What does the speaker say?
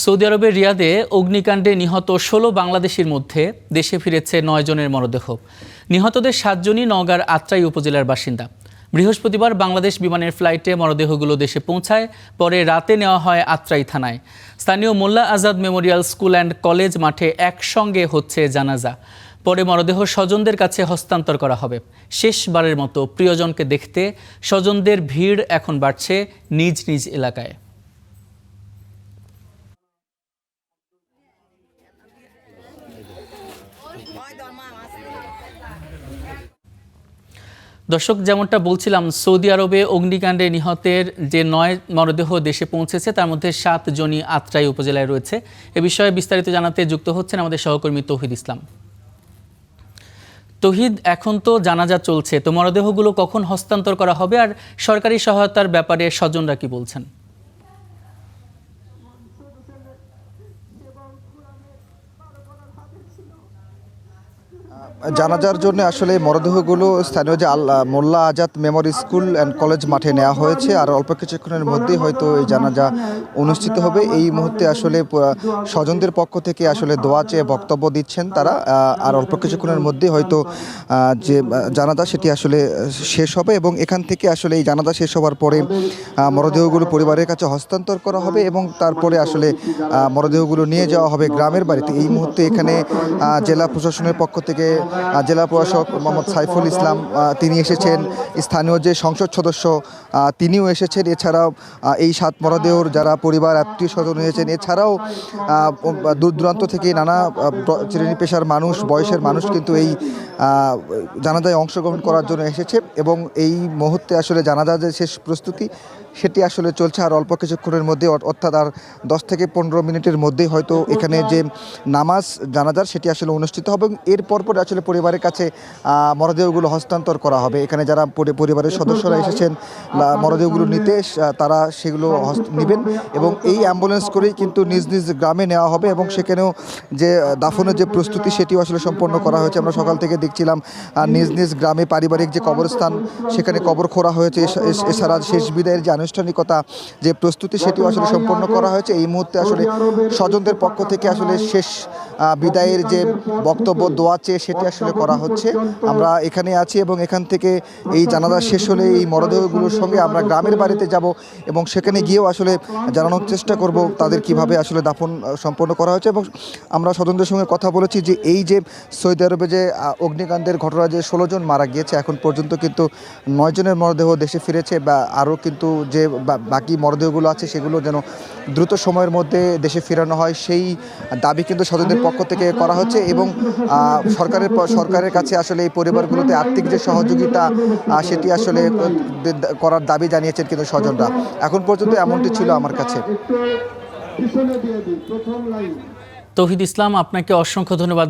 Saudi আরবের রিয়াদে অগ্নিকাণ্ডে নিহত ১৬ বাংলাদেশির মধ্যে দেশে ফিরেছে ৯ জনের মরদেহ। নিহতদের ৭ জনই নওগাঁর আত্রাই উপজেলার বাসিন্দা। বৃহস্পতিবার বাংলাদেশ বিমানের ফ্লাইটে মরদেহগুলো দেশে পৌঁছায়, পরে রাতে নেওয়া হয় আত্রাই থানায়। স্থানীয় Molla Azad memorial school and college মাঠে একসঙ্গে হচ্ছে জানাজা। পরে মরদেহ স্বজনদের কাছে হস্তান্তর করা হবে। শেষবারের মতো প্রিয়জনকে দেখতে স্বজনদের ভিড় এখন বাড়ছে নিজ নিজ এলাকায়। দর্শক, যেমনটা বলছিলাম, সৌদি আরবে অগ্নিকাণ্ডে নিহতের যে ৯ মরদেহ দেশে পৌঁছেছে তার মধ্যে ৭ জনই আত্রাই উপজেলায় রয়েছে। এ বিষয়ে বিস্তারিত জানাতে যুক্ত হচ্ছেন আমাদের সহকর্মী তৌহিদ ইসলাম। তৌহিদ, এখন তো জানাজা চলছে, তো মরদেহগুলো কখন হস্তান্তর করা হবে আর সরকারি সহায়তার ব্যাপারে স্বজনরা কি বলছেন? জানাজার জন্য আসলে মরদেহগুলো স্থানীয় যে Molla Azad memory school and college মাঠে নেওয়া হয়েছে, আর অল্প কিছুক্ষণের মধ্যেই হয়তো এই জানাজা অনুষ্ঠিত হবে। এই মুহূর্তে আসলে স্বজনদের পক্ষ থেকে আসলে দোয়া চেয়ে বক্তব্য দিচ্ছেন তারা, আর অল্প কিছুক্ষণের মধ্যেই হয়তো যে জানাজা সেটি আসলে শেষ হবে এবং এখান থেকে আসলে এই জানাজা শেষ হওয়ার পরে মরদেহগুলো পরিবারের কাছে হস্তান্তর করা হবে এবং তারপরে আসলে মরদেহগুলো নিয়ে যাওয়া হবে গ্রামের বাড়িতে। এই মুহূর্তে এখানে জেলা প্রশাসনের পক্ষ থেকে জেলা প্রশাসক মোহাম্মদ সাইফুল ইসলাম তিনি এসেছেন, স্থানীয় যে সংসদ সদস্য তিনিও এসেছেন, এছাড়াও এই ৭ মরদেহর যারা পরিবার আত্মীয় স্বজন হয়েছেন, এছাড়াও দূর দূরান্ত থেকে নানা শ্রেণী পেশার মানুষ, বয়সের মানুষ কিন্তু এই জানাজায় অংশগ্রহণ করার জন্য এসেছে এবং এই মুহূর্তে আসলে জানাজার যে শেষ প্রস্তুতি সেটি আসলে চলছে। আর অল্প কিছুক্ষণের মধ্যে, অর্থাৎ আর ১০ থেকে ১৫ মিনিটের মধ্যেই হয়তো এখানে যে নামাজ জানাজার সেটি আসলে অনুষ্ঠিত হবে এবং এর পরপর আসলে পরিবারের কাছে মরদেহগুলো হস্তান্তর করা হবে। এখানে যারা পরিবারের সদস্যরা এসেছেন মরদেহগুলো নিতে, তারা সেগুলো নেবেন এবং এই অ্যাম্বুলেন্স করেই কিন্তু নিজ নিজ গ্রামে নেওয়া হবে এবং সেখানেও যে দাফনের যে প্রস্তুতি সেটিও আসলে সম্পন্ন করা হয়েছে। আমরা সকাল থেকে দেখছিলাম নিজ নিজ গ্রামে পারিবারিক যে কবরস্থান সেখানে কবর খোঁড়া হয়েছে, এছাড়া শেষ বিদায়ের যে আনুষ্ঠানিকতা যে প্রস্তুতি সেটিও আসলে সম্পন্ন করা হয়েছে। এই মুহূর্তে আসলে স্বজনদের পক্ষ থেকে আসলে শেষ বিদায়ের যে বক্তব্য দোয়া চেয়ে সেটি আসলে করা হচ্ছে। আমরা এখানে আছি এবং এখান থেকে এই জানাজা শেষ হলে এই মরদেহগুলোর সঙ্গে আমরা গ্রামের বাড়িতে যাব এবং সেখানে গিয়েও আসলে জানানোর চেষ্টা করব তাদের কিভাবে আসলে দাফন সম্পন্ন করা হয়েছে। এবং আমরা স্বজনদের সঙ্গে কথা বলেছি যে এই যে সৌদি আরবে যে অগ্নিকাণ্ডের ঘটনা যে ১৬ জন মারা গিয়েছে, এখন পর্যন্ত কিন্তু ৯ জনের মরদেহ দেশে ফিরেছে, বা আরও কিন্তু যে বাকি মরদেহগুলো আছে সেগুলো যেন দ্রুত সময়ের মধ্যে দেশে ফেরানো হয় সেই দাবি কিন্তু স্বজনদের পক্ষ থেকে করা হচ্ছে এবং সরকারের কাছে আসলে এই পরিবারগুলোতে আর্থিক যে সহযোগিতা সেটি আসলে করার দাবি জানিয়েছেন কিন্তু স্বজনরা। এখন পর্যন্ত এমনটি ছিল আমার কাছে। তৌহিদ ইসলাম, আপনাকে অসংখ্য ধন্যবাদ।